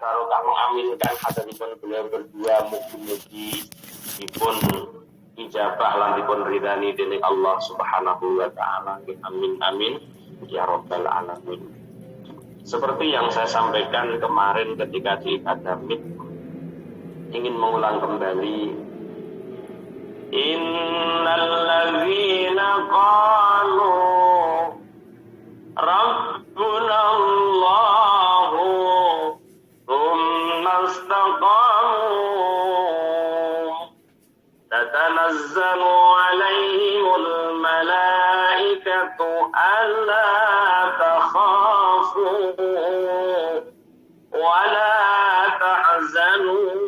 barokah mengaminkan hadanipun beliau berdua, mugi-mugi dipun ijabah lan dipun ridani dening Allah Subhanahu wa taala. Amin amin ya rabbal alamin. Seperti yang saya sampaikan kemarin ketika di akademik, ingin mengulang kembali, innal ladzina qalu rabbuna Allahu tsumma istaqamu tatanazzalu alaihimul malaikatu alla takhafu wa la tahzanu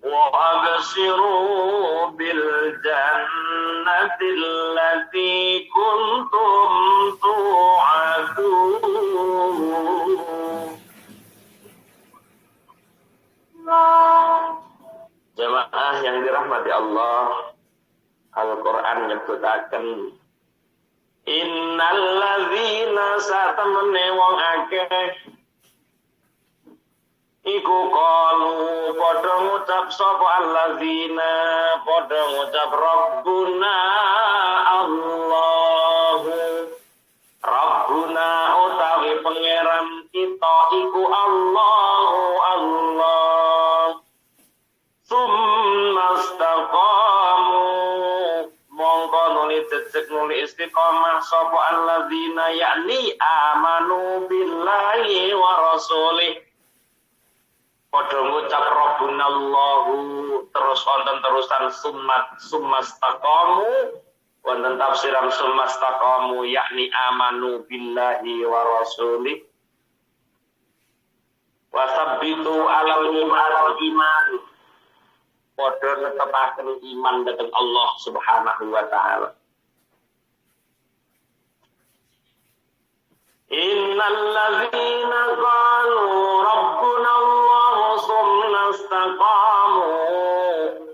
وأبشروا بالجنة التي كنتم توعدون. Jamaah yang dirahmati Allah, Al-Quran nyebutaken innal ladzina satamene wong akeh iku qalu padha ngucap sapa alladzina padha ngucap rabbuna Allahu rabbuna utawi pangeran kita iku Allahu Allah summa istaqamu mongko nuli cecek nuli istiqamah sapa alladzina yakni amanu billahi wa rasulih padha ngucap rabbunallahu terus wonten terusan summastaqamu wonten tafsiran summastaqamu yakni amanu billahi wa rasulih wasabbitu alal iman padha netepaken iman dhateng Allah Subhanahu wa taala. Innal ladzina qalu rabbuna istaqamu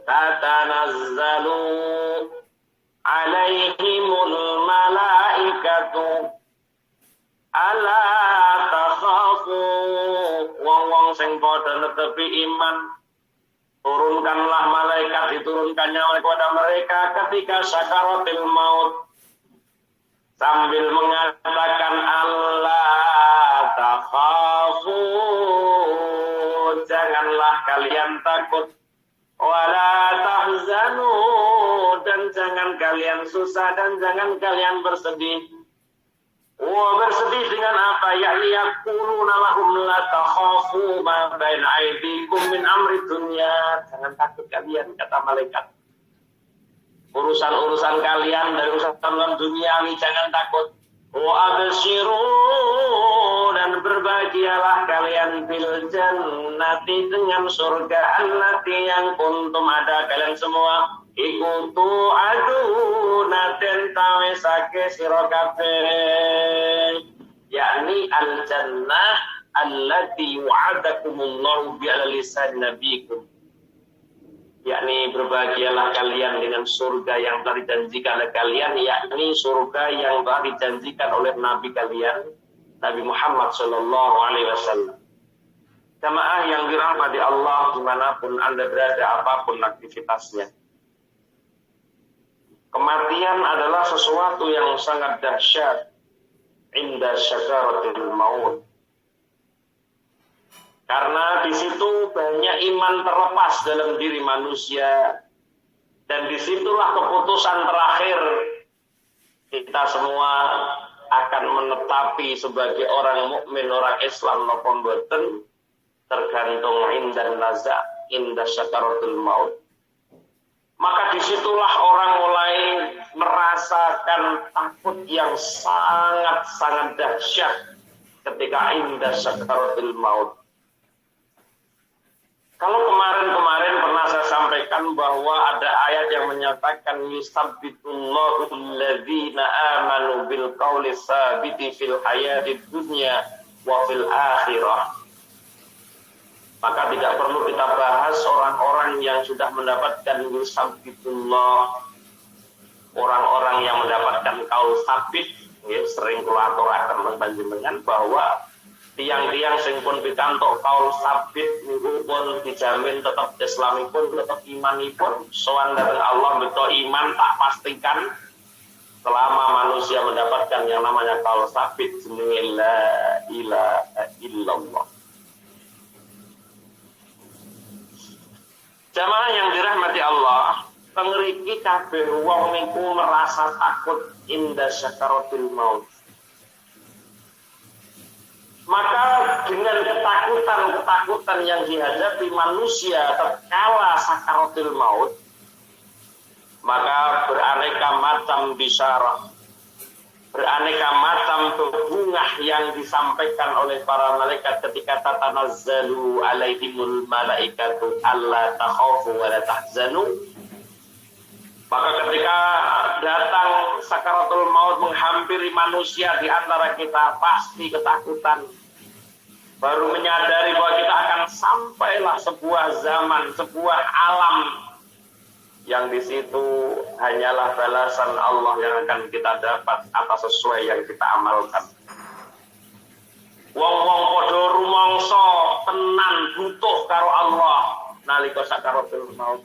tatanazzalu alaihimul malaikatu alla takhafu wong-wong sing padha netepi iman turunkanlah malaikat diturunkannya kepada mereka ketika sakaratul maut sambil mengatakan Allah takhafu janganlah kalian takut wala tahzanu dan jangan kalian susah dan jangan kalian bersedih. Bersedih dengan apa? Yaquluna lahum la takhafu ma baina aydikum min amri dunya. Jangan takut kalian kata malaikat. Urusan-urusan kalian dari urusan dunia ini jangan takut. Abshiru dan berbahagialah kalian bil jannati dengan surga allati yang kuntum ada kalian semua ikutu aduna den tawesake sira kabeh yakni al jannah allati wa'adakumullahu bi lisan nabiyikum yakni berbahagialah kalian dengan surga yang telah dijanjikan oleh kalian, yakni surga yang telah dijanjikan oleh Nabi kalian, Nabi Muhammad Sallallahu Alaihi Wasallam. Jamaah yang dirahmati Allah dimanapun Anda berada, apapun aktivitasnya. Kematian adalah sesuatu yang sangat dahsyat. Inda syakaratil maut. Karena di situ banyak iman terlepas dalam diri manusia. Dan disitulah keputusan terakhir. Kita semua akan menetapi sebagai orang mukmin, orang Islam maupun boten. Tergantung indan naza, inda syakaratul maut. Maka disitulah orang mulai merasakan takut yang sangat-sangat dahsyat ketika inda syakaratul maut. Kalau kemarin pernah saya sampaikan bahwa ada ayat yang menyatakan yusabbitullahu alladzina amanu bil qawli tsabiti fil hayatid dunya wa fil akhirah. Maka tidak perlu kita bahas orang-orang yang sudah mendapatkan yusabbitullah, orang-orang yang mendapatkan qaul sabit, ya, sering kula aturaken panjenengan bahwa tiang-tiang sing pun pikantuk kaul sabit niku pun dijamin tetap Islamipun, tetap imanipun sowan dhateng Allah beto iman tak pastikan selama manusia mendapatkan yang namanya kaul sabit jenenge la ilaha illallah. Jamaah yang dirahmati Allah, pengriki kabeh wong niku merasa takut inda syakaratil maut. Maka dengan ketakutan-ketakutan yang dihadapi manusia tatkala sakaratul maut, maka beraneka macam bisyarah, beraneka macam bebungah yang disampaikan oleh para malaikat ketika tatanazzalu alaihimul malaikatu alla takhafu wa la tahzanu. Maka ketika datang sakaratul maut menghampiri manusia, di antara kita pasti ketakutan. Baru menyadari bahwa kita akan sampailah sebuah zaman, sebuah alam yang di situ hanyalah balasan Allah yang akan kita dapat atas sesuai yang kita amalkan. Wong-wong padha rumangsa tenan butuh karo Allah nalika sakaratul maut.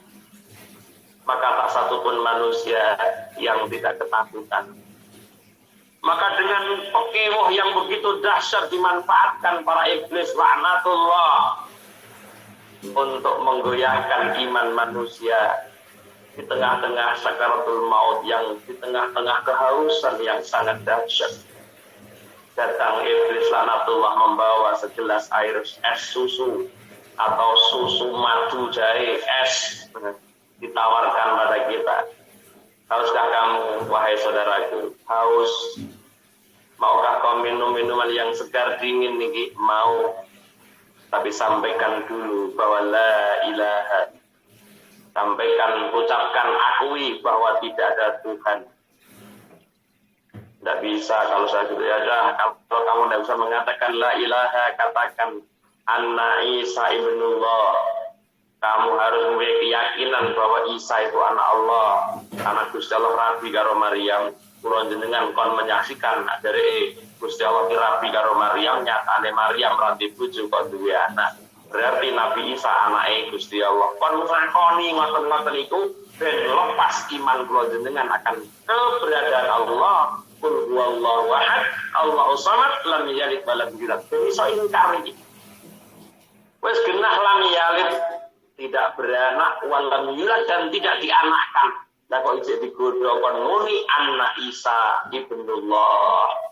Maka tak satu pun manusia yang tidak ketakutan. Maka dengan pekewuh yang begitu dahsyat dimanfaatkan para iblis laknatullah untuk menggoyahkan iman manusia di tengah-tengah sakaratul maut, yang di tengah-tengah kehausan yang sangat dahsyat. Datang iblis laknatullah membawa segelas air es susu atau susu madu jahe es, ditawarkan pada kita. Hauskah kamu, wahai saudaraku? Haus? Maukah kau minum minuman yang segar dingin niki? Mau. Tapi sampaikan dulu bahwa la ilaha. Sampaikan, ucapkan, akui bahwa tidak ada Tuhan. Tidak bisa kalau saya gitu ya. Kalau kamu tidak bisa mengatakan la ilaha, katakan anna Isa ibnullah. Kamu harus memiliki keyakinan bahwa Isa itu anak Allah, anak Gusti Allah rabi karo Maryam. Kula jenengan kon menyaksikan dari Gusti Allah rabi karo Maryam, nyatane Maryam ranti bojo kok duwe anak. Berarti Nabi Isa anake Gusti Allah. Kon ngakoni ngoten-ngoten iku ben lepas iman kula jenengan akan keberadaan Allah. Qul huwallahu ahad, Allahus samad, lam yalid wa lam yulad. Iso ingkar iki. Wis genah lam yalid, tidak beranak, walam yulad, dan tidak dianakkan. Lah kok ijek digodho kon muni anak Isa ibnullah.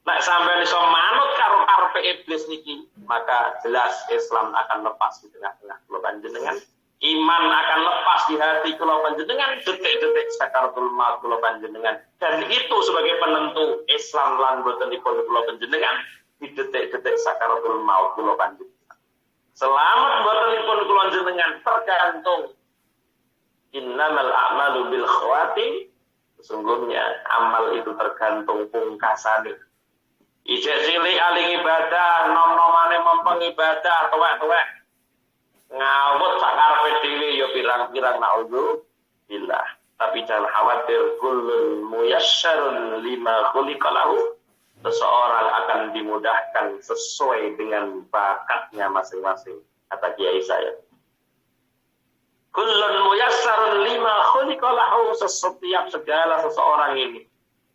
Nek sampeyan iso manut karo karepe iblis niki, maka jelas Islam akan lepas di tengah-tengah kula panjenengan. Iman akan lepas di hati kula panjenengan detik-detik sakaratul maut kula panjenengan. Dan itu sebagai penentu Islam lan botenipun kula panjenengan di detik-detik sakaratul maut kula panjenengan. Selamat botenipun kula jenengan tergantung innamal a'malu bil khawatim. Sesungguhnya amal itu tergantung pungkasane. Ijek cilik aling ibadah, nom-nomane mempeng ibadah, tuwek-tuwek ngawut sakarepe dhewe ya pirang-pirang naudzubillah. Tapi jangan khawatir, kullun muyassarun lima khuliqa lahu. Seseorang akan dimudahkan sesuai dengan bakatnya masing-masing, kata Kiai saya. Kullun muyassarun lima khuliqa lahu. Setiap segala seseorang ini,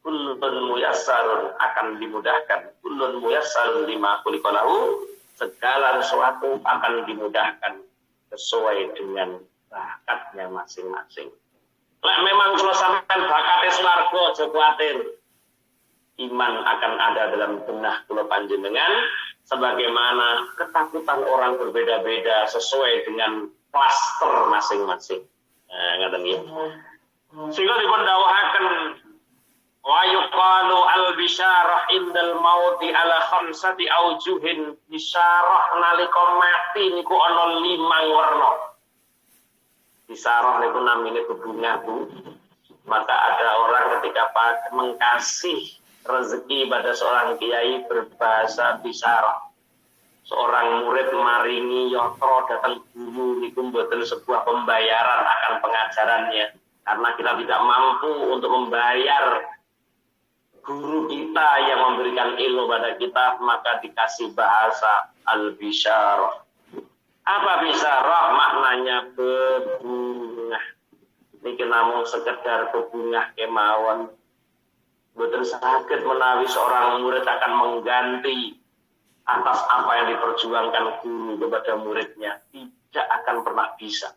kullun muyassarun akan dimudahkan. Kullun muyassarun lima khuliqa lahu. Segala sesuatu akan dimudahkan sesuai dengan bakatnya masing-masing. Lek memang kalau sampean bakate swarga aja kuwatir. Iman akan ada dalam benak kula panjenengan, sebagaimana ketakutan orang berbeda-beda sesuai dengan klaster masing-masing. Nah, ngaten iki. Sehingga dipun dawuhaken wa yuqalu al-bisyarah indal mauti ala khamsati aujuhin. Bisyarah nalika mati niku ana 5 werna. Bisyarah niku namine bebungah, Bu. Maka ada orang ketika mengkasih rezeki pada seorang kiai berbahasa bisyarah. Seorang murid maringi yotro datang guru niku mboten sebuah pembayaran akan pengajarannya, karena kita tidak mampu untuk membayar guru kita yang memberikan ilmu pada kita, maka dikasih bahasa al-bisyarah. Apa bisyarah? Maknanya bebungah. Niki namung sekedar bebungah kemawon. Boten saged menawi seorang murid akan mengganti atas apa yang diperjuangkan guru kepada muridnya. Tidak akan pernah bisa.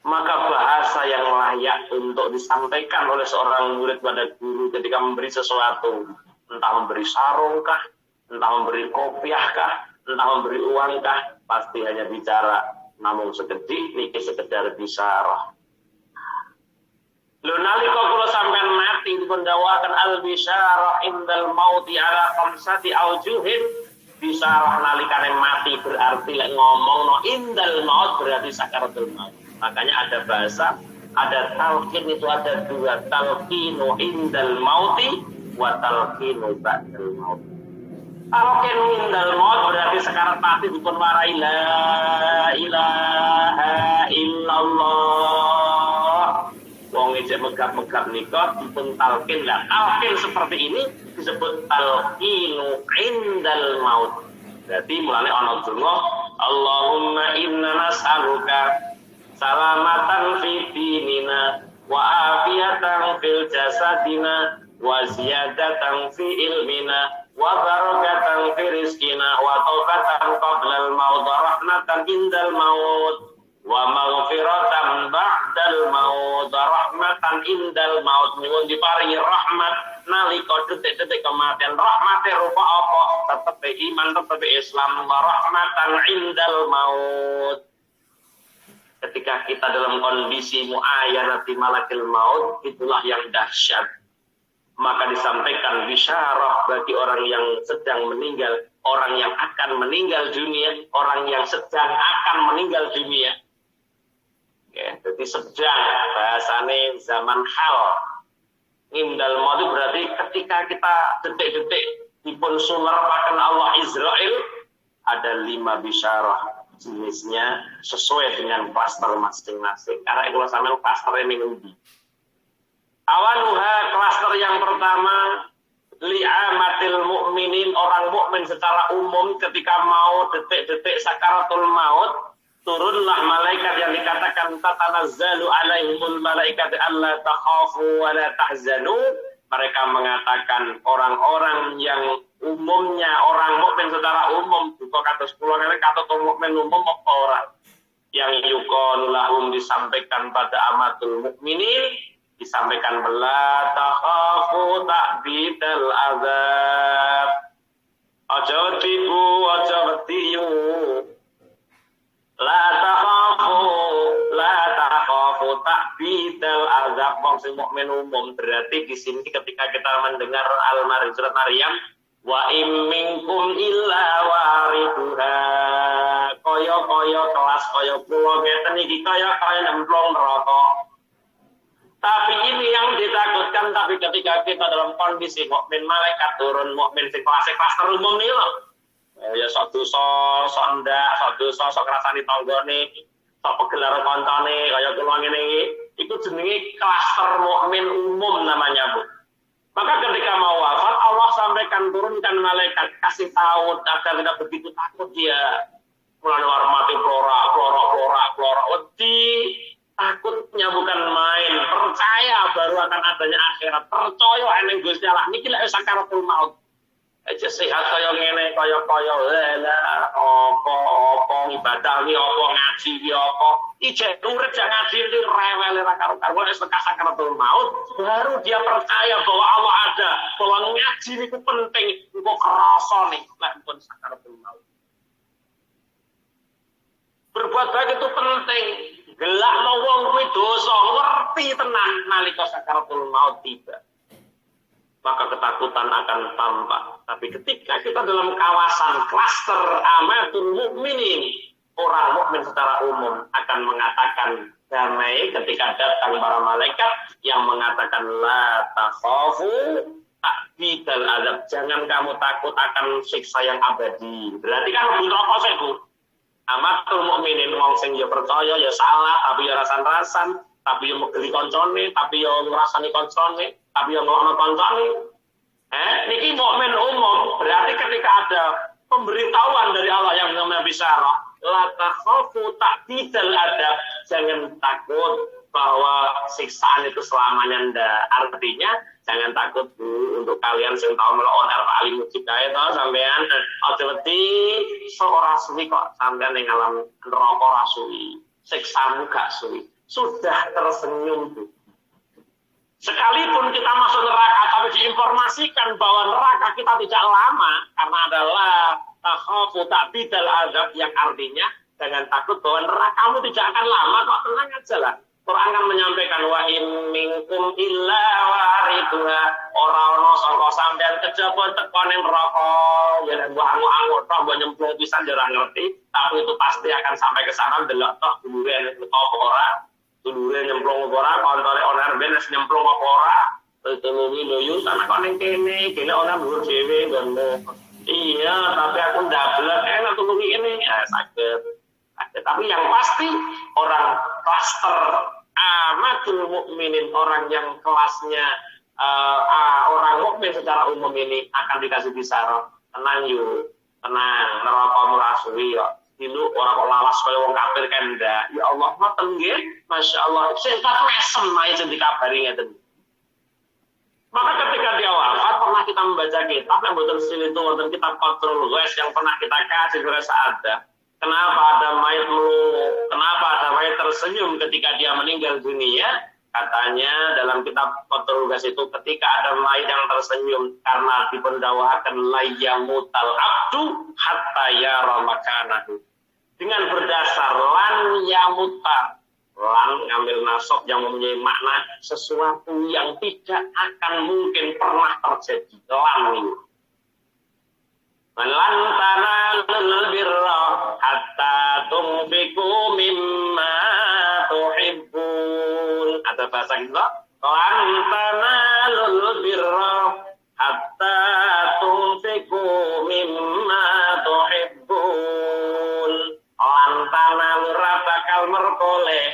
Maka bahasa yang layak untuk disampaikan oleh seorang murid pada guru ketika memberi sesuatu, entah memberi sarungkah, entah memberi kopiahkah, entah memberi uangkah, pasti hanya bicara namun sekedik niki sekedar bisyarah. Lho nalika kula sampean mati dipun dawakan al-bisyarah indal mauti ala khamsati aujuhin. Bisyarah nalikane mati berarti lek ngomongno indal maut berarti sakaratul maut. Makanya ada bahasa, ada talqin itu ada dua, talqinu indal mauti wa talqinu ba'dal maut. Talqin indal maut berarti sekarat mati dipun warai la ilaha illallah. Wong ejek megap-megap nika dipun talqin lah. Talqin seperti ini disebut talqinu indal maut. Berarti mulane ana donga Allahumma inna nas'aluka salamatan fi dinina wa afiyatan fil jasadina wa ziyadatan fi ilmina wa barakatan fi rizqina wa taubatan qabla al-maut wa rahmatan indal maut wa maghfiratan ba'dal maut wa rahmatan indal maut. Nyuwun diparingi rahmat nalika detik-detik kematian. Rahmate rupa apa? Tetep iman, tetep Islam. Wa rahmatan indal maut. Ketika kita dalam kondisi mu'ayyanati malakil maut, itulah yang dahsyat. Maka disampaikan bisyarah bagi orang yang sedang meninggal, orang yang akan meninggal dunia, orang yang sedang akan meninggal dunia. Ya, jadi sedang bahasane zaman hal. Indal maut itu berarti ketika kita detik-detik dipun sumerpaken Allah Israel, ada 5 bisyarah. Jenisnya sesuai dengan klaster masing-masing. Karena itu sampeyan klaster ini undi. Awaluha klaster yang pertama li'amatil mukminin, orang mukmin secara umum ketika mau detik-detik sakaratul maut, turunlah malaikat yang dikatakan tatanazzalu alaihimul malaikat alla takhafu wa la tahzanu. Mereka mengatakan orang-orang yang umumnya orang mukmin secara umum juga kados kula ngene katut mukmin umum apa ora yang yukon lahum disampaikan pada amatul mukminin, disampaikan bela takhafu ta'bidal azab, aja tibu aja wediyu, la takhafu ta'bidal azab. Wong sing mukmin umum berarti di sini ketika kita mendengar Al-Maryam surat Maryam, wa im minkum illa wariduha, kaya kelas kaya kula ngeten iki kaya nemplung neraka. Tapi ini yang ditakutkan. Tapi ketika kita dalam kondisi mukmin, malaikat turun, mukmin sing kelas umum nih loh. Ya sok dosa, sok ndak, sok dosa, sok ngrasani tanggane, sok pegelar koncone kaya kula ngene iki. Iku jenenge klaster mukmin umum namanya, Bu. Maka ketika mau wafat, Allah sampaikan turunkan malaikat, kasih tahu agar tidak begitu takut dia. Mulai warmati flora, wedi. Takutnya bukan main, percaya baru akan adanya akhirat. Percaya eneng Gusti Allah niki lek sakaratul maut. Aja sehat kaya ngene, kaya lah apa ibadah iki apa ngaji iki apa. Ijek urip jak ngaji iki rewel ra karo-karo wis tekan sakaratul maut, baru dia percaya bahwa Allah ada, bahwa ngaji niku penting, engko kerasa nih lek pun sakaratul maut. Berbuat baik itu penting. Gelakno wong kuwi dosa, ngerti tenan nalika sakaratul maut tiba. Maka ketakutan akan tampak. Tapi ketika kita dalam kawasan klaster amatul mukminin, orang mukmin secara umum akan mengatakan damai ketika datang para malaikat yang mengatakan la takhafu ta'bidal azab, jangan kamu takut akan siksa yang abadi. Berarti kan lebih neraka seku. Amatul mukminin wong sing ya percaya ya salah, tapi ya rasan-rasan, tapi ya megeli koncone, tapi ya ngrasani koncone, tapi ya ngono koncone, Niki mukmin umum, berarti ketika ada pemberitahuan dari Allah yang namanya bisyarah, la takhafu ta'didal adab, jangan takut bahwa siksaan itu selamanya ndak. Artinya jangan takut Bu untuk kalian sing tau melok onar paling mujib kae to sampean aja wedi ora suwi kok sampean ning alam neraka ora suwi. Siksamu gak suwi. Sudah tersenyum Bu. Sekalipun kita masuk neraka, tapi diinformasikan bahwa neraka kita tidak lama, karena adalah takhafu ta'bidal azab, yang artinya jangan takut bahwa nerakamu tidak akan lama, kok tenang aja lah. Quran kan menyampaikan wa in minkum illa wariduha, ora ono sangka sampean kejaba tekone neraka, ya nek angu-angu tok mbok nyemplung pisan ora ngerti, tapi itu pasti akan sampai ke sana delok tok dulure utawa ora. Dulure nyemplung ora, kontore onar ben nyemplung apa ora. Tulungi loyo sana kok ning kene, kene ana dhuwur dhewe ngono. Iya, tapi aku ndablek enak tulungi ini, ya sakit. Tapi yang pasti orang klaster amatul mukminin, orang yang kelasnya orang mukmin secara umum ini akan dikasih bisyarah. Tenang yuk, tenang, neraka murasuwi kok. Dulu orang kok lawas kaya wong kafir kan ndak. Ya Allah, ngoten nggih. Masyaallah. Sing tak mesem ae sing dikabari ngeten. Maka ketika dia wafat pernah kita membaca kitab yang boten itu wonten kitab Qatrul Ghais yang pernah kita kasih rasa ada. Kenapa ada mayat melungu? Kenapa ada mayat tersenyum ketika dia meninggal dunia? Katanya dalam kitab Qatrul Ghais itu ketika ada mayat yang tersenyum karena dipendawahkan layyamutal abdu hatta yara makanahu. Dengan berdasar lan yamuta, lan ngambil nasab yang mempunyai makna sesuatu yang tidak akan mungkin pernah terjadi. Lan itu. Lan tanalul birra hatta tunfiqu mimma tuhibbun. Ada bahasa gitu. Lan tanalul birra hatta tunfiqu mimma tuhibbun. Lan tanalur bakal merkoleh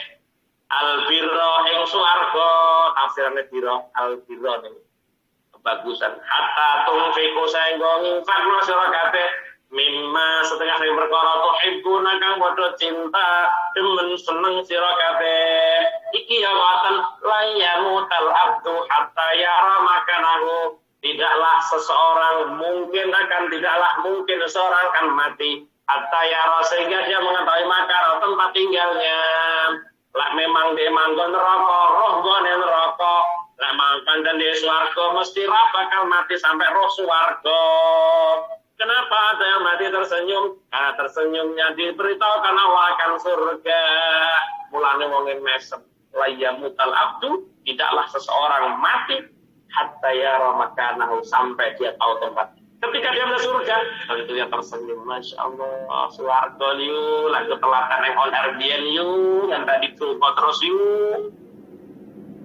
albirra ing swarga. Tafsirane birra albirra niku bagusan hatta tunfiqu saenggo infakna sira kabeh mimma setengah ning perkara tuhibbuna kang padha cinta demen seneng sira kabeh iki ya ngoten layamutal abdu hatta yara makanahu. Tidaklah seseorang mungkin seseorang akan mati hatta yara sehingga dia mengetahui makar tempat tinggalnya. Lah memang dia manggon neraka, roh gone neraka. Lah makan dan di swarga mesti bakal mati sampai roh swarga. Kenapa ada yang mati tersenyum? Karena tersenyumnya diberitahukan Allah akan surga. Mulane wong mesem. Layyamutal abdu, tidaklah seseorang mati hatta yara makanahu, sampai dia tahu tempat. Ketika dia masuk surga, tentu dia tersenyum. Masya Allah, swarga liu, lagu telatan yang on Airbnb liu, yang tadi tuh terus liu.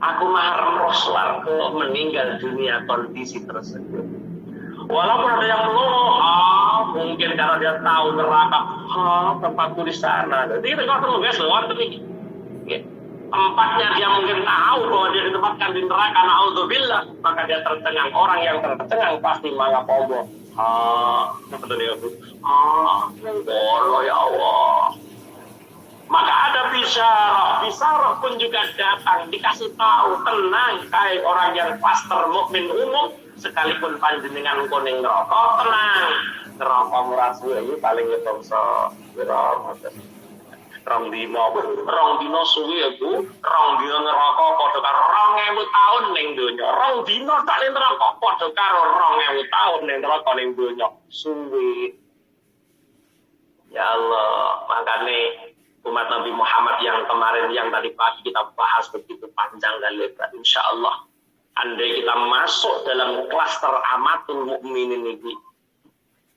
Aku mahram roh swarga meninggal dunia kondisi tersenyum. Walaupun ada yang melongo, mungkin karena dia tahu neraka, tempatku di sana. Jadi kita kalau guys, waktu ini, tempatnya dia mungkin tahu bahwa dia ditempatkan di neraka. Na'udzubillah, maka dia tercengang. Orang yang tercengang pasti malah pombo. Kata dia, ya Allah. Maka ada bisyarah pun juga datang, dikasih tahu, tenang, kayak orang yang pastor mukmin umum, sekalipun panjenengan kuning neraka, tenang, neraka murasuh ini paling ngetongso, rong dino suwi itu, rong dino neraka padha karo 2000 tahun ning donya, rong dino tak ning neraka padha karo 2000 tahun ning neraka ning donya, suwi. Ya Allah, makane umat Nabi Muhammad yang kemarin, yang tadi pagi kita bahas begitu panjang dan lebar. Insya Allah, andai kita masuk dalam klaster amatul mukminin ini,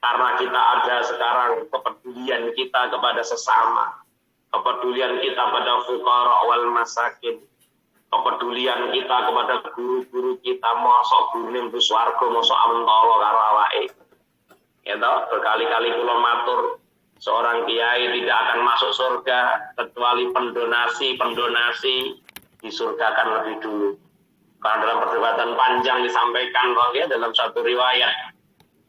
karena kita ada sekarang kepedulian kita kepada sesama, kepedulian kita pada fuqara wal masakin, kepedulian kita kepada guru-guru kita, mosok gurune mlebu swarga, mosok amentala karo awake. Ya toh, berkali-kali kula matur, seorang kiai tidak akan masuk surga kecuali pendonasi disurgakan lebih dulu. Karena dalam perdebatan panjang disampaikan bahwa dalam satu riwayat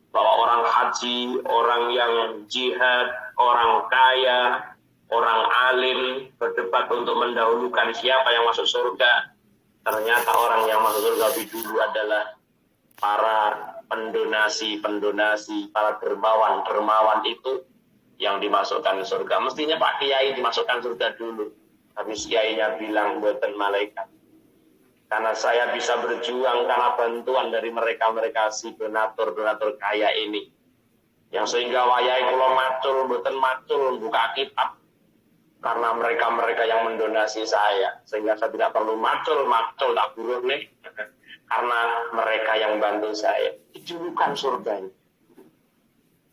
bahwa orang haji, orang yang jihad, orang kaya, orang alim berdebat untuk mendahulukan siapa yang masuk surga. Ternyata orang yang masuk surga lebih dulu adalah para pendonasi, para dermawan itu yang dimasukkan surga. Mestinya Pak Kiai dimasukkan surga dulu. Tapi kiainya bilang buatan malaikat. Karena saya bisa berjuang karena bantuan dari mereka si donatur kaya ini. Yang sehingga wayai kula matul buka kitab. Karena mereka yang mendonasi saya. Sehingga saya tidak perlu matul tak buruh nih. Karena mereka yang bantu saya. Dijulukan surganya.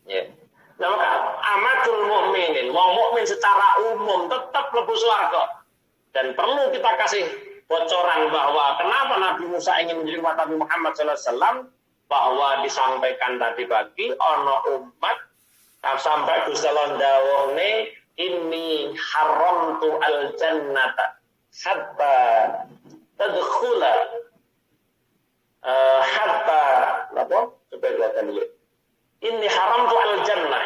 Ya. Nah, maka amatul mukminin, wong mukmin secara umum tetap lebu swarga. Dan perlu kita kasih bocoran bahwa kenapa Nabi Musa ingin menjadi umat Nabi Muhammad SAW, bahwa disampaikan tadi pagi ono umat sampai Gusti Allah dawuhne inni haramtu al jannata hatta tadkhula hatta apa coba lihat dulu inni haramtu al jannah,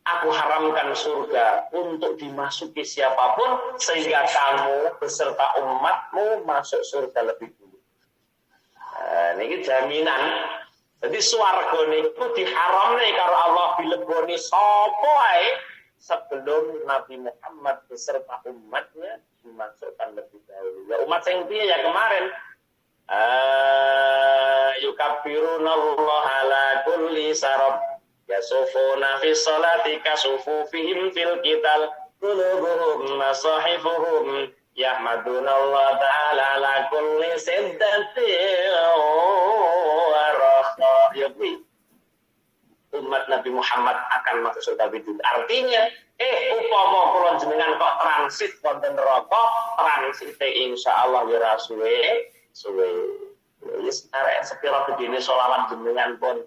aku haramkan surga untuk dimasuki siapapun sehingga kamu beserta umatmu masuk surga lebih dulu. Ini jaminan. Jadi swarga niku diharamne karo Allah dileboni sapa ae sebelum Nabi Muhammad beserta umatnya dimasukkan lebih dahulu. Ya umat sing piye ya kemarin yukabbirunallaha ala kulli sarab yasufuna fi sholati kasufufihim fil qital qulubuhum masahifuhum yahmaduna Allah ta'ala ala kulli siddatin wa rahmah. Umat Nabi Muhammad akan masuk surga bidul. Artinya upama kula jenengan kok transit wonten neraka, transit insyaallah ya suwe. Wis arek sepira gedene selawat jenengan pun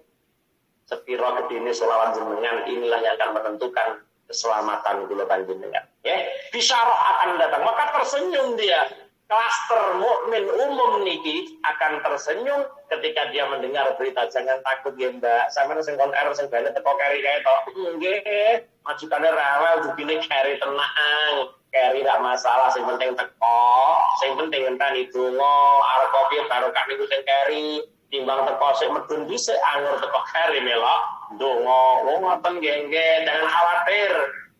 sepira gedene selawat jenengan inilah yang akan menentukan keselamatan kula panjenengan. Ya, bisyarah akan datang, maka tersenyum dia. Klaster mukmin umum niki akan tersenyum ketika dia mendengar berita. Jangan takut ya Mbak, sampeyan sing kon error sing balik teko keri kae to. Nggih, majukane rewel dugine keri tenang. Keri gak masalah, sing penting teko, sing penting ngenteni donga, arep kopi barokah niku sing keri. Timbang teko sik medun dhisik anggur teko keri melok donga. Wong ngoten nggih, jangan khawatir.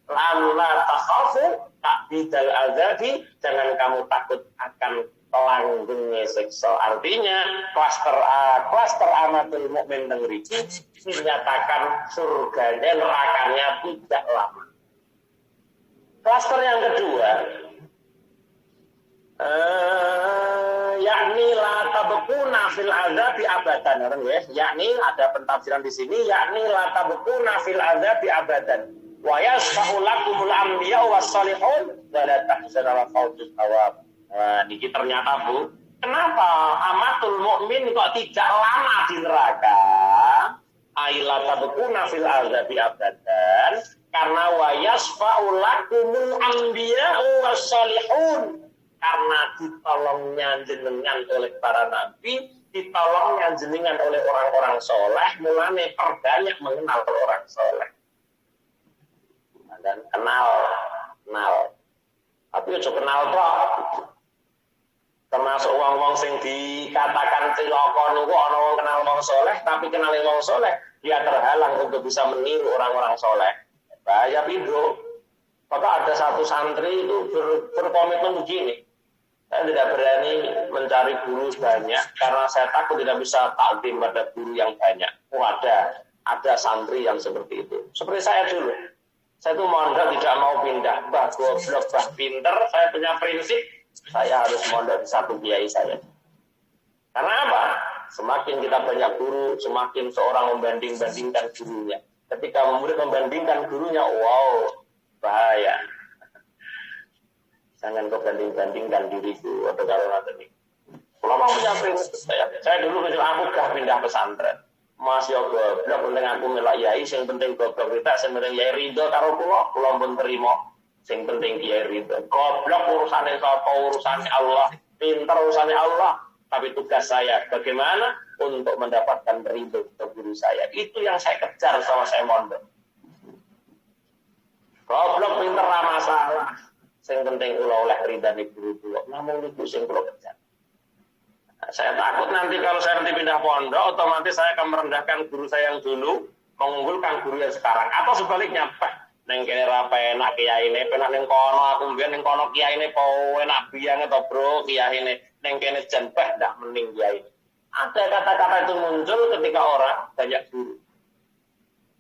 La takhafu ta'bidal azabi, jangan kamu takut akan langgengnya siksa. Artinya klaster amatul mukmin tengriki menyatakan surganya nerakanya tidak lama. Klaster yang kedua yakni la tabquna fil azabi abadan. Yakni ada pentafsiran di sini, yakni la tabquna fil azabi abadan. Wa yasfa'u lakumul anbiya was-salihun wa la tahzanu ala fawdil awab. Nah, niki ternyata Bu, kenapa amatul mukmin kok tidak lama di neraka? Aila tabquna fil azabi abadan, karena wa yasfa'u lakumul anbiya was-salihun. Karena ditolongnya jenengan oleh para nabi, ditolongnya jenengan oleh orang-orang soleh, mulane perbanyak mengenal orang soleh. Dan kenal. Tapi aja kenal kok. Termasuk wong-wong sing dikatakan cilaka niku ana wong kenal wong soleh, tapi kenal wong soleh dia terhalang untuk bisa meniru orang-orang soleh. Bahaya pindho. Maka ada satu santri itu berkomitmen begini. Saya tidak berani mencari guru banyak karena saya takut tidak bisa takdim pada guru yang banyak. Ada santri yang seperti itu. Seperti saya dulu. Saya itu mondok tidak mau pindah. Bah goblok, bah pinter. Saya punya prinsip. Saya harus mondok di satu kiai saya. Karena apa? Semakin kita banyak guru, semakin seorang membanding-bandingkan gurunya. Ketika murid membandingkan gurunya, wow, bahaya. Jangan kau banding-bandingkan diriku atau kalau nanti. Kalau mau punya prinsip saya dulu aku gak pindah pesantren. Mas yo goblok penting aku melok yai, sing penting goblok kita, sing penting yai ridho karo kula pun terima. Sing penting kiai ridho. Goblok urusane sapa, urusane Allah. Pinter urusane Allah. Tapi tugas saya bagaimana untuk mendapatkan ridho guru saya. Itu yang saya kejar sama saya mondok. Goblok pinter ra masalah. Sing penting kula oleh ridane guru kula. Namung niku sing kula kejar. Nah, saya takut nanti kalau saya nanti pindah pondok, otomatis saya akan merendahkan guru saya yang dulu, mengunggulkan guru yang sekarang. Atau sebaliknya, neng kene ra penak kiyaine, penak ning kono aku mbiyen ning kono kiyaine po enak biang to bro, kiyaine ning kene jan ndak mending kiyaine. Ada kata-kata itu muncul ketika orang banyak guru.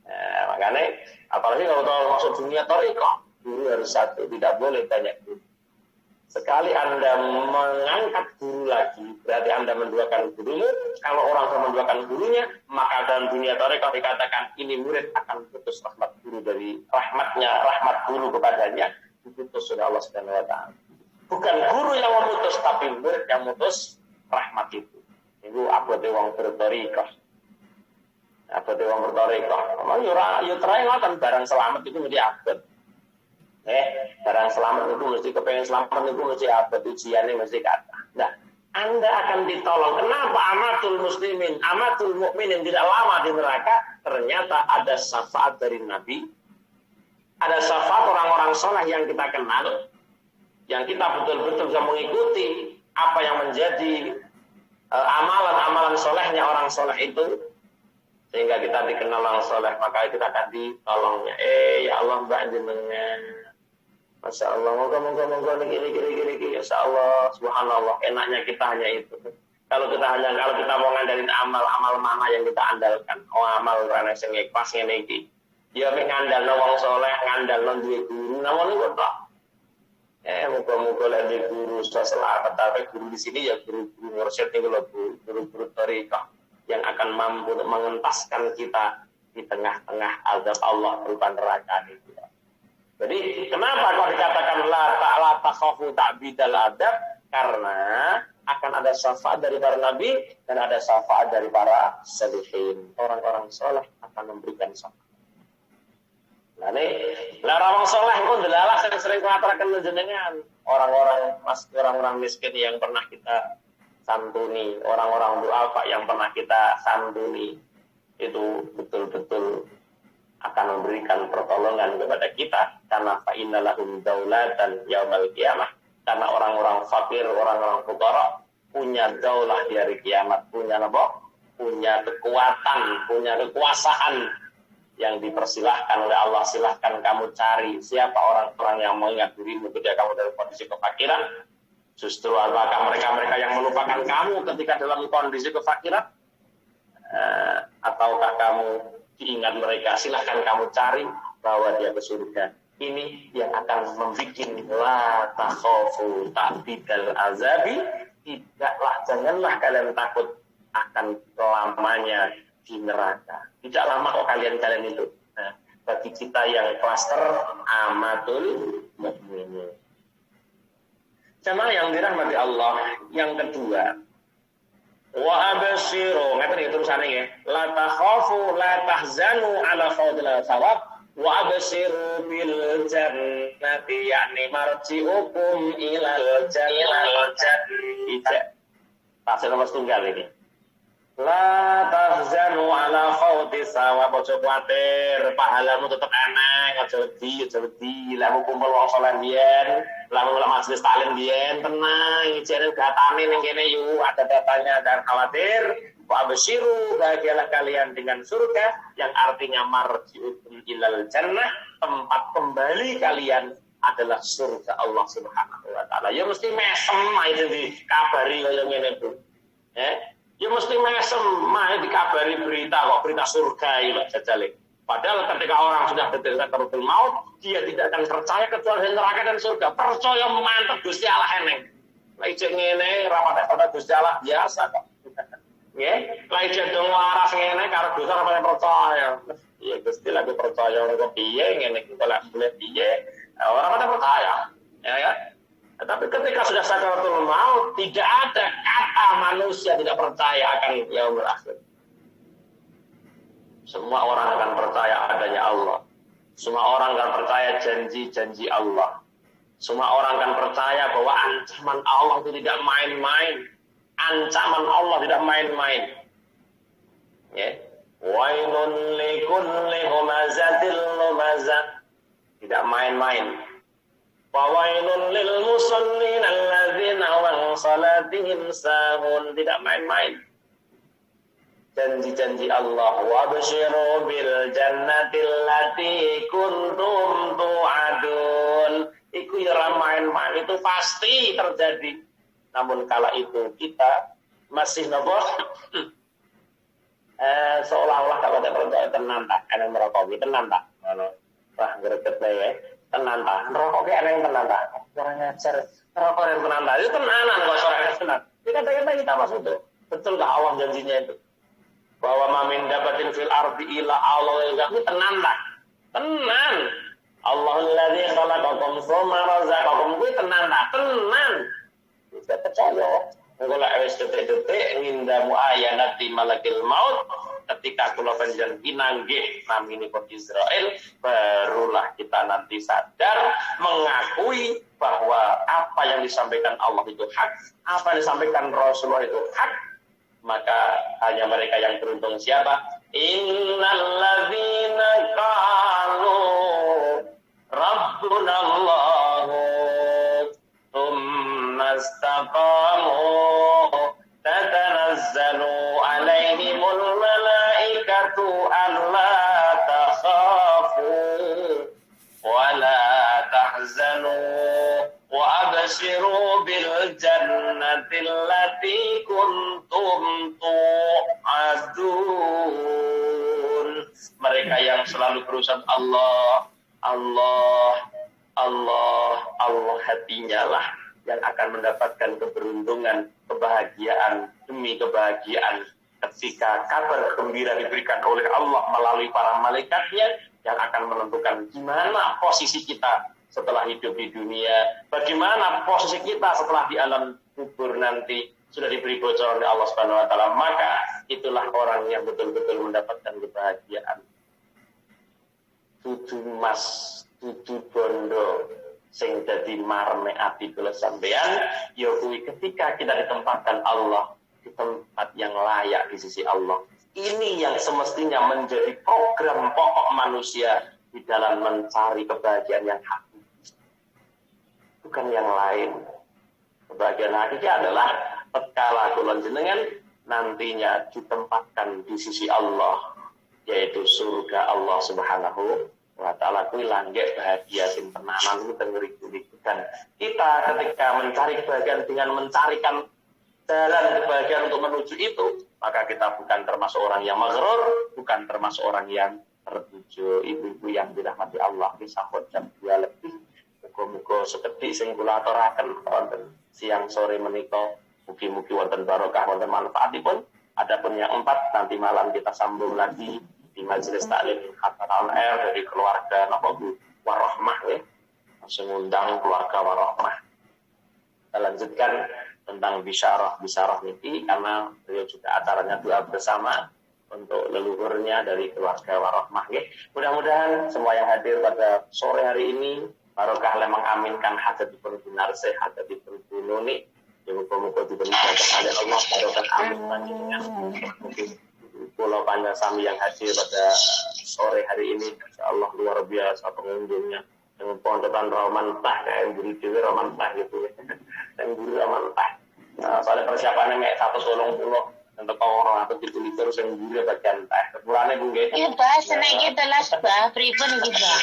Nah, makanya apalagi kalau masuk dunia thariqah, guru harus satu, tidak boleh banyak guru. Sekali Anda mengangkat guru lagi, berarti Anda menduakan gurumu. Kalau orang sudah menduakan gurunya, maka dalam dunia thariqah dikatakan ini murid akan putus rahmat guru dari rahmat guru kepadanya diputus oleh Allah Subhanahu wa taala. Bukan guru yang memutus, tapi murid yang memutus rahmat itu. Itu abote wong berthariqah. Abote wong berthariqah. Yo terae ngoten barang selamat itu mesti abot. Barang selamat itu mesti kepengen selamat itu mesti abad ujiannya mesti kata. Nah, Anda akan ditolong. Kenapa amatul muslimin, amatul mukminin tidak lama di neraka? Ternyata ada syafaat dari Nabi. Ada syafaat orang-orang soleh yang kita kenal, yang kita betul-betul bisa mengikuti apa yang menjadi amalan-amalan solehnya orang soleh itu, sehingga kita dikenal orang soleh, maka kita akan ditolongnya. Ya Allah mbak jenengan, Masya Allah, moga-moga gini, Masya Allah, subhanallah, enaknya kita hanya itu. Kalau kita mau ngandalin amal mana yang kita andalkan, amal karena sing ikhlas ngene iki. Ya mek ngandalno wong saleh, ngandalno duwe guru, namane kok tok. Moga-moga lek guru selamat, tapi guru di sini ya guru-guru mursyid niku lho, guru-guru thariqah yang akan mampu mengentaskan kita di tengah-tengah azab Allah berupa neraka itu. Jadi kenapa kok dikatakan la takhafu ta'bidal adab? Karena akan ada syafaat dari para nabi dan ada syafaat dari para salihin. Orang-orang soleh akan memberikan syafaat. Nah ini, orang soleh pun delalah sering mengatakan jenengan orang-orang miskin yang pernah kita santuni, orang-orang du'afa yang pernah kita santuni, itu betul-betul akan memberikan pertolongan kepada kita, karena fa innalahum daulatan yaumal qiyamah, karena orang-orang fakir, orang-orang fuqara punya daulah di hari kiamat, punya kekuatan, punya kekuasaan yang dipersilahkan oleh Allah. Silahkan kamu cari siapa orang-orang yang mengingat dirimu ketika kamu dalam kondisi kefakiran. Justru apakah mereka-mereka yang melupakan kamu ketika dalam kondisi kefakiran, ataukah kamu diingat mereka? Silahkan kamu cari, bawa dia ke surga. Ini yang akan membuat la takhafu ta'bidal azabi. Janganlah kalian takut akan lamanya di neraka. Tidak lama kok kalian itu. Nah, bagi kita yang klaster amatul mukminin. Jamaah yang dirahmati Allah, yang kedua, wa abshiru, ngeten terusane nggih. La takhafu la tahzanu ala fadlil thawab wa abshiru bil jannati, yakni marji'ukum ilal jannati. Pasal nomor tunggal ini. La tahzanu ala fawti thawab, ojo kuwatir pahalamu tetep enak, ojo wedi, lamu kumpul wong saleh biyen, lamu majelis taklim biyen, tenang, ijene datane ning kene yuk, ada datanya, dan khawatir. Wa absyiru, bahagialah kalian dengan surga, yang artinya marji'ukum ilal jannah, tempat kembali kalian adalah surga Allah Subhanahu wa taala. Ya mesti mesem itu dikabari kaya ngene Bu. Ya mesti mesem dikabari berita surga iki jajale. Padahal ketika orang sudah sakaratul maut, dia tidak akan percaya kecuali neraka dan surga. Percaya mantep Gusti Allah eneng. Lah ijek ngene rapat pada Gusti Allah biasa kok. Nggih, lah ijek dong waras ngene karo Gusti ora percaya. Ya Gusti lagi percaya kok piye ngene iki kok boleh piye. Orang pada percaya. Ya. Tetapi ketika sudah sakaratul maut, tidak ada kata manusia tidak percaya akan yaumul akhir. Semua orang akan percaya adanya Allah. Semua orang akan percaya janji-janji Allah. Semua orang akan percaya bahwa ancaman Allah itu tidak main-main. Ancaman Allah tidak main-main. Ya. Wailun likulli humazatil lumazah. Tidak main-main. Wailun lil musallin alladzina hum salatihim sahun. Tidak main-main. Janji-janji Allah, wa basyiru bil jannatil lati kuntum tu'adun. Iku ya main-main, itu pasti terjadi. Namun kala itu kita masih nopo seolah-olah kalau tidak percaya tenan tak, ana merokok tenan tak. Ngono. Wah, greget wae. Tenan tak. Merokok ki ana yang tenan tak. Ora ngajar. Merokok yang tenan tak. Itu tenanan kok ora tenan. Kata-kata kita maksud itu. Betul enggak Allah janjinya itu? Bahwa mamin dapatin fil ardi ila Allah itu tenan tak? Tenan. Allahul ladzi khalaqakum tsumma razaqakum kuwi tenan tak? Tenan. Bisa percaya. Engko lek wis detik-detik ngindamu ayanati malakil maut ketika kula panjenengan pinanggih naminipun Israel barulah kita nanti sadar mengakui bahwa apa yang disampaikan Allah itu hak, apa yang disampaikan Rasulullah itu hak. Maka hanya mereka yang beruntung siapa? Innalladzina qalu Rabbuna Allahu tsumma istaqamu tatanazzalu alaihimul malaikatu alla takhafu wa la tahzanu wa abshiru bil jannati allati kuntum tu'adun. Mereka yang selalu berusaha Allah, Allah, Allah, Allah, hatinya lah yang akan mendapatkan keberuntungan, kebahagiaan demi kebahagiaan ketika kabar gembira diberikan oleh Allah melalui para malaikatnya yang akan menentukan gimana posisi kita setelah hidup di dunia, bagaimana posisi kita setelah di alam kubur nanti sudah diberi bocoran oleh Allah Subhanahu wa taala. Maka itulah orang yang betul-betul mendapatkan kebahagiaan. Tutu mas, tutu bondo sing dadi marme ati kula sampean ya kuwi ketika kita ditempatkan Allah di tempat yang layak di sisi Allah. Ini yang semestinya menjadi program pokok manusia di dalam mencari kebahagiaan yang hakiki, bukan yang lain. Kebahagiaan hakiki adalah tatkala kula jenengan nantinya ditempatkan di sisi Allah, yaitu surga Allah Subhanahu wa taala. Kuwi langgek bahagia sing tenanan itu ngeri-ngeri. Dan kita ketika mencari kebahagiaan dengan mencarikan jalan kebahagiaan untuk menuju itu, maka kita bukan termasuk orang yang maghrur, bukan termasuk orang yang tertuju. Ibu-ibu yang dirahmati Allah, disambut jam 2 lebih. Muga-muga sekedhik sing kula aturaken wonten siang sore menika, mugi-mugi wonten barokah, wonten manfaatipun. Adapun yang 4 nanti malam kita sambung lagi di majelis taklim Khatam Air dari keluarga napa Bu Warahmah ya. Langsung undang keluarga Warahmah. Kita lanjutkan tentang bisyarah niki karena beliau juga acaranya doa bersama untuk leluhurnya dari keluarga Warahmah nggih. Mudah-mudahan semua yang hadir pada sore hari ini barokah lemang aminkan hajatipun benar sehat hajatipun bununi. Ya muga-muga diberi berkah oleh Allah barokah amin panjenengan. Mungkin pulau panjang sami yang hadir pada sore hari ini insyaallah luar biasa pengunjungnya. Dengan pontotan roman tah kayak buru dhewe roman tah gitu. Dan buru roman tah. Soalnya persiapannya mek 180 untuk orang atau gitu liter sing buru bagian tah. Sepurane Bu nggih. Iya, Pak, seneng iki telas, Pak. Pripun iki, Pak?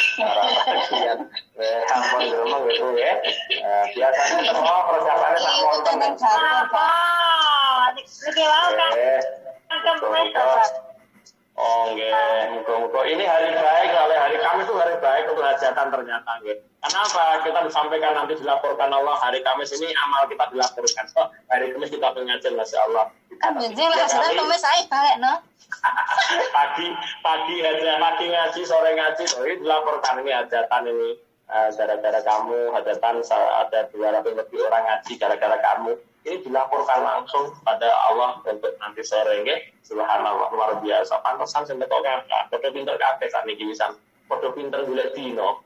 Ampun ngomong gitu ya. Biasanya semua persiapannya sak monten. Apa? Iki wae kan. Oh nggih, muga-muga ini hari baik, oleh hari Kamis itu hari baik untuk hajatan ternyata nggih. Kenapa? Kita disampaikan nanti dilaporkan Allah hari Kamis ini amal kita dilaporkan. Oh, hari Kamis kita pengajian Masya Allah. Anjing lah, sedang Kamis ae balik no. pagi ngaji, sore ngaji, ini dilaporkan ini hajatan ini. Gara-gara kamu hajatan ada 200 lebih orang ngaji gara-gara kamu. Ini dilaporkan langsung pada Allah untuk nanti sore nggih. Subhanallah luar biasa. Pantesan sing betok pinter kabeh sakniki wisan. Padha pinter golek dino.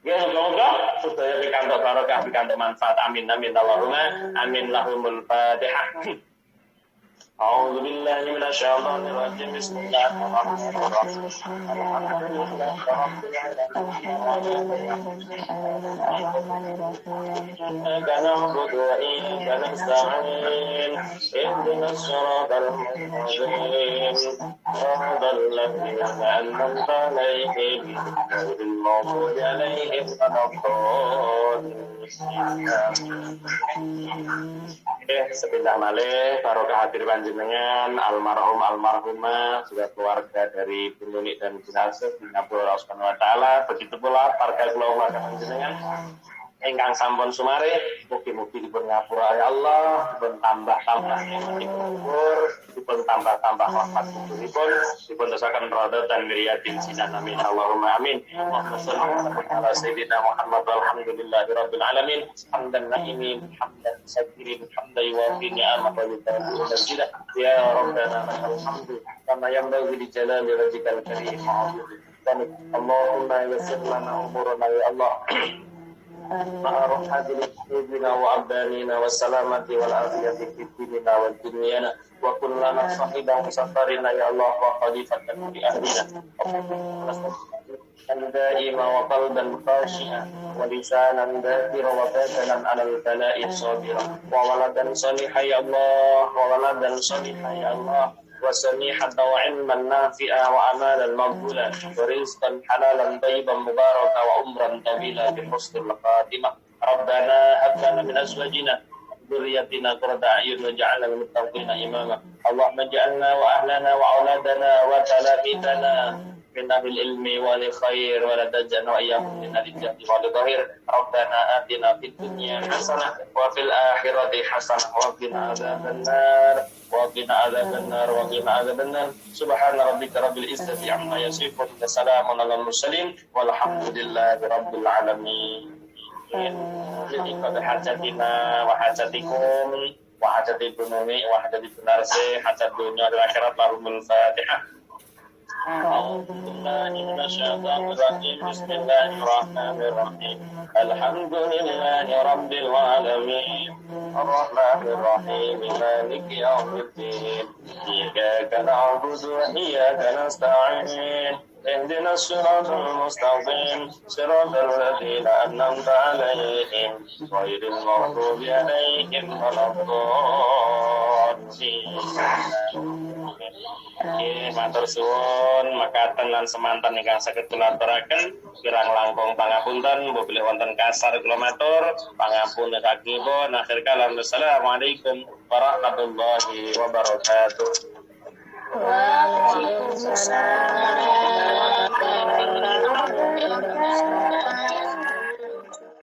Nggih, semoga sedaya pikantuk barokah, pikantuk manfaat. Amin amin Allahumma amin. Lahumul Fatihah. أعوذ بالله من الشيطان الرجيم بسم الله الرحمن الرحيم الحمد لله رب العالمين إياك نعبد وإياك نستعين اهدنا الصراط المستقيم صراط الذين أنعمت عليهم غير المغضوب عليهم ولا الضالين. Sepindah malih barokah hadir panjenengan almarhumah juga keluarga dari Bu Nuni dan Bu Nasir di ngapura Allah Subhanahu wa taala. Begitu pula warga keluarga panjenengan ingkang sampun sumare, mugi-mugi dipun ngapura ya Allah, dipun tambah-tambah nikmatipun, dipun tambah-tambah rahmatipun, dipun dosaken radha dan miriyatin sinan amin Allahumma amin. Allahumma shalli ala sayyidina Muhammad walhamdulillahi rabbil alamin. Hamdan na'imin, hamdan sakirin, hamdan yuwafi ni'amah wa yudafi majidah. Ya Rabbana lakal hamdu kama yanbaghi li jalali wajhikal karim wa 'azimi. Allahumma yassir lana umurana ya Allah. Ma'aruf hadil hidina wa abdanina wa salamati wal afiyati fi dinina wa dunyana wa kullana sahiban safarina ya Allah wa khalifatan fi ahlina daima wa qalban khashi'an wa lisanan dhakira wa badanan alal bala'i sabira wa waladan salihah ya Allah wa waladan salihah ya Allah وسميحة وعلما نافعا وأمالا مقبولا ورزقا حلالا طيبا مباركا وعمرا طويلا بحسن الخاتمة ربنا هب لنا من أزواجنا ذريتنا قرة أعين واجعلنا للمتقين إماما اللهم اجعلنا وأهلنا وأولادنا وتلاميذنا من أهل العلم والخير ولا تجعلنا وإياهم من أهل الجهل والظهير ربنا آتنا في الدنيا حسنة وفي الآخرة حسنة وقنا عذاب النار وقنا عذاب النار وقنا عذاب النار سبحان ربك رب العزة عما يصفون وسلام على المرسلين والحمد لله رب العالمين لإقامة حاجتنا وحاجتكم وحاجة الدنيا وحاجة النارسي حاجة الدنيا والآخرة لهم الفاتحة أعوذ بالله من الشيطان الرجيم بسم الله الرحمن الرحيم الحمد لله رب العالمين الرحمن الرحيم مالك يوم الدين إياك نعبد وإياك نستعين اهدنا الصراط المستقيم صراط الذين أنعمت عليهم غير المغضوب عليهم ولا الضالين. Matur suwun mekaten lan semanten ingkang saged kula aturaken kirang langkung pangapunten bilih wonten kasar kula matur pangapunten sagipun akhir kalam assalamualaikum warahmatullahi wabarakatuh. Waalaikumsalam.